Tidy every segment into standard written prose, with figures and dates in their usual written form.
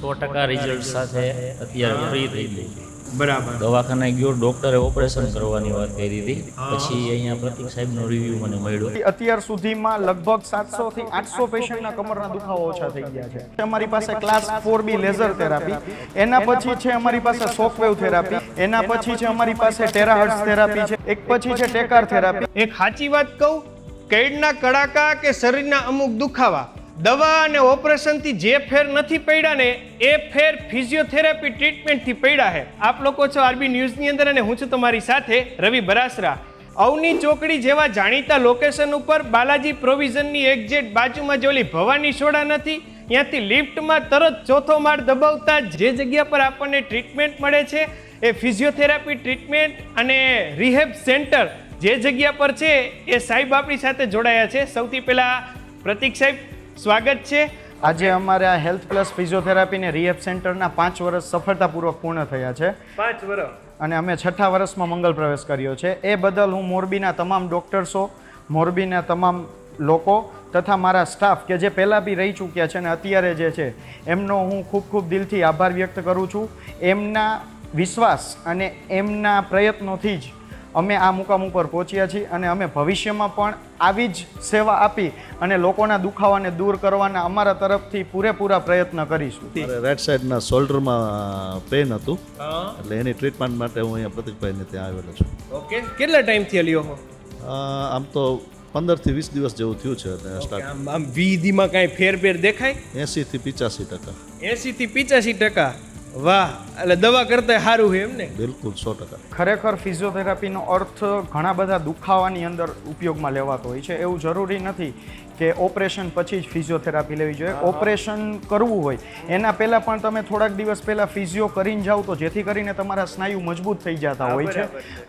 100% result સાથે અત્યારે free થઈ ગઈ. બરાબર. દવાખાને ગયો, ડોક્ટરે ઓપરેશન કરવાની વાત કરી હતી. પછી અહીંયા પ્રતિક સાહેબનો રિવ્યુ મને મળ્યો. અત્યાર સુધીમાં લગભગ 700 થી 800 પેશન્ટના કમરના દુખાવા ઓછા થઈ ગયા છે. અમારી પાસે ક્લાસ 4B લેઝર થેરાપી, એના પછી છે અમારી પાસે શોકવેવ થેરાપી, એના પછી છે અમારી પાસે ટેરાહર્ટ્ઝ થેરાપી છે, એક પછી છે ટેકાર થેરાપી. એક સાચી વાત કહું, કેડના કડાકા કે શરીરના અમુક દુખાવા દવા અને ઓપરેશનથી જે ફેર નથી પડ્યા ને એ ફેર ફિઝિયોથેરાપી ટ્રીટમેન્ટથી પડ્યા છે. આપ લોકો છો આરબી ન્યૂઝની અંદર અને હું છું તમારી સાથે રવિ બરાસરા. અવની ચોકડી જેવા જાણીતા લોકેશન ઉપર બાલાજી પ્રોવિઝનની એક્ઝેક્ટ બાજુમાં જે ઓલી ભવાની સોડા નથી, ત્યાંથી લિફ્ટમાં તરત ચોથો માળ દબાવતા જે જગ્યા પર આપણને ટ્રીટમેન્ટ મળે છે એ ફિઝિયોથેરાપી ટ્રીટમેન્ટ અને રિહેબ સેન્ટર જે જગ્યા પર છે એ સાહેબ આપણી સાથે જોડાયા છે. સૌથી પહેલાં પ્રતિક સાહેબ, સ્વાગત છે. આજે અમારે આ હેલ્થ પ્લસ ફિઝિયોથેરાપી ને રિહેબ સેન્ટરના 5 વર્ષ સફળતાપૂર્વક પૂર્ણ થયા છે 5 વર્ષ અને અમે 6થા વર્ષમાં મંગલ પ્રવેશ કર્યો છે. એ બદલ હું મોરબીના તમામ ડૉક્ટર્સો, મોરબીના તમામ લોકો તથા મારા સ્ટાફ કે જે પહેલાં બી રહી ચૂક્યા છે અને અત્યારે જે છે એમનો હું ખૂબ ખૂબ દિલથી આભાર વ્યક્ત કરું છું. એમના વિશ્વાસ અને એમના પ્રયત્નોથી જ અમે આ મુકામ ઉપર પહોંચ્યા છીએ અને અમે ભવિષ્યમાં પણ આવી જ સેવા આપી અને લોકોના દુખાવાને દૂર કરવાના અમારા તરફથી પૂરેપૂરા પ્રયત્ન કરીશું. રાઈટ સાઈડના શોલ્ડરમાં પેન હતું, એટલે એની ટ્રીટમેન્ટ માટે હું અહીંયા પ્રતિકભાઈને ત્યાં આવેલો છું. ઓકે. કેટલા ટાઈમથી લ્યો હો? આમ તો 15 થી 20 દિવસ જેવું થયું છે અને સ્ટાર્ટ. આમ વીધીમાં કાંઈ ફેરફેર દેખાય? 80 થી 85%. 80 થી 85%. વાહ, એટલે દવા કરતા સારું છે એમ ને? બિલકુલ 100%. ખરેખર ફિઝિયોથેરાપીનો અર્થ ઘણા બધા દુખાવાની અંદર ઉપયોગમાં લેવાતો હોય છે. એવું જરૂરી નથી કે ઓપરેશન પછી જ ફિઝિયોથેરાપી લેવી જોઈએ. ઓપરેશન કરવું હોય એના પહેલાં પણ તમે થોડાક દિવસ પહેલાં ફિઝિયો કરીને જાઓ તો જેથી કરીને તમારા સ્નાયુ મજબૂત થઈ જતા હોય છે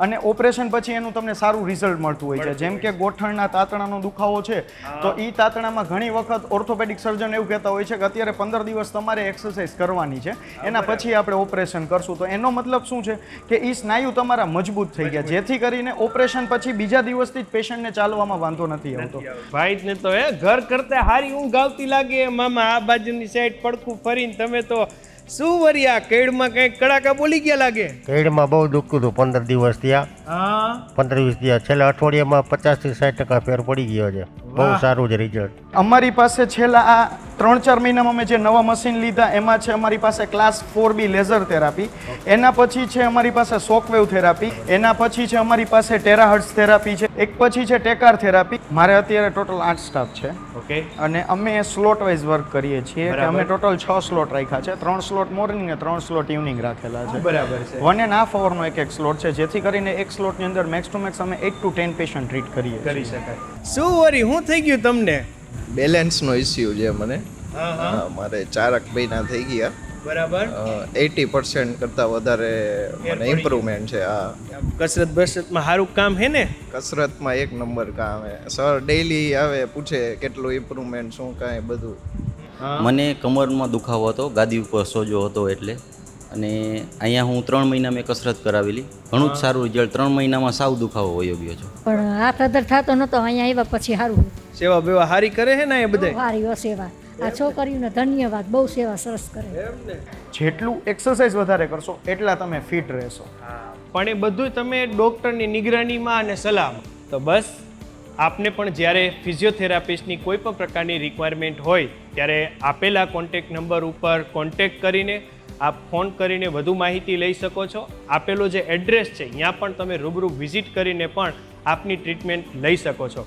અને ઓપરેશન પછી એનું તમને સારું રિઝલ્ટ મળતું હોય છે. જેમ કે ગોઠણના તાતણાનો દુખાવો છે તો એ તાતણામાં ઘણી વખત ઓર્થોપેડિક સર્જન એવું કહેતા હોય છે કે અત્યારે 15 દિવસ તમારે એક્સરસાઇઝ કરવાની છે, એના પછી આપણે ઓપરેશન કરશું. તો એનો મતલબ શું છે કે એ સ્નાયુ તમારા મજબૂત થઈ ગયા, જેથી કરીને ઓપરેશન પછી બીજા દિવસથી જ પેશન્ટને ચાલવામાં વાંધો નથી આવતો. ભાઈને તો ઘર કરતા હારી ઊંઘ આવતી લાગે મામા. આ બાજુની સાઈડ પડખું ફરીને તમે તો શું વર્યા, કેડમાં કઈ કડાકા બોલી ગયા લાગે? કેડમાં બહુ દુખતું હતું 15 દિવસ થયા. 15-20 દિવસ છેલ્લા અઠવાડિયામાં 50 થી 60% ફેર પડી ગયો છે. બહુ સારું છે રિઝલ્ટ. અમારી પાસે છેલ્લા આ 3-4 મહિનામાં અમે જે નવા મશીન લીધા એમાં છે અમારી પાસે ક્લાસ 4B લેઝર થેરાપી, એના પછી છે અમારી પાસે શોકવેવ થેરાપી, એના પછી છે અમારી પાસે ટેરાહર્ટ્ઝ થેરાપી છે, એક પછી છે ટેકાર થેરાપી. મારે અત્યારે ટોટલ 8 સ્ટાફ છે. ઓકે. અને અમે સ્લોટ વાઇઝ વર્ક કરીએ છીએ કે અમે ટોટલ 6 સ્લોટ રાખ્યા છે. 3 સ્લોટ મોર્નિંગ ને 3 સ્લોટ ઇવનિંગ રાખેલા છે. બરાબર છે. 1.5 અવરનો એક સ્લોટ છે, જેથી કરીને એક સ્લોટની અંદર મેક્સ ટુ મેક્સ અમે 8 to 10 પેશન્ટ ટ્રીટ કરીએ કરી શકાય. શું વરી, શું થઈ ગયું તમને? બેલેન્સનો ઇસ્યુ છે મને. મારે 4 મહિના થઈ ગયા. બરાબર. 80% કરતાં વધારે મને ઇમ્પ્રુવમેન્ટ છે. કસરત બસરતમાં સારું કામ હે ને? કસરતમાં 1 નંબર કામ છે સર. ડેઈલી આવે પૂછે કેટલું ઇમ્પ્રુવમેન્ટ, શું કાંઈ બધું. મને કમરમાં દુખાવો હતો, ગાદી ઉપર સોજો હતો એટલે, અને અહીંયા હું 3 મહિના મેં કસરત કરાવેલી. ઘણું જ સારું રિઝલ્ટ. 3 મહિનામાં સાવ દુખાવો વયો ગયો છે. પણ હાથ અદર થતો નતો, અહીંયા આવ્યા પછી સારું. સેવા બેવા હારી કરે છે ને એ બધે? સારી સેવા. આ છોકરીઓને ધન્યવાદ, બહુ સેવા સરસ કરે. જેટલું એક્સરસાઇઝ વધારે કરશો એટલા તમે ફિટ રહેશો. પણ એ બધું તમે ડૉક્ટરની નિગરાનીમાં અને સલાહમાં. તો બસ આપને પણ જ્યારે ફિઝિયોથેરાપિસ્ટની કોઈ પણ પ્રકારની રિક્વાયરમેન્ટ હોય ત્યારે આપેલા કોન્ટેક્ટ નંબર ઉપર કોન્ટેક્ટ કરીને આપ ફોન કરીને વધુ માહિતી લઈ શકો છો. આપેલો જે એડ્રેસ છે ત્યાં પણ તમે રૂબરૂ વિઝિટ કરીને પણ આપની ટ્રીટમેન્ટ લઈ શકો છો.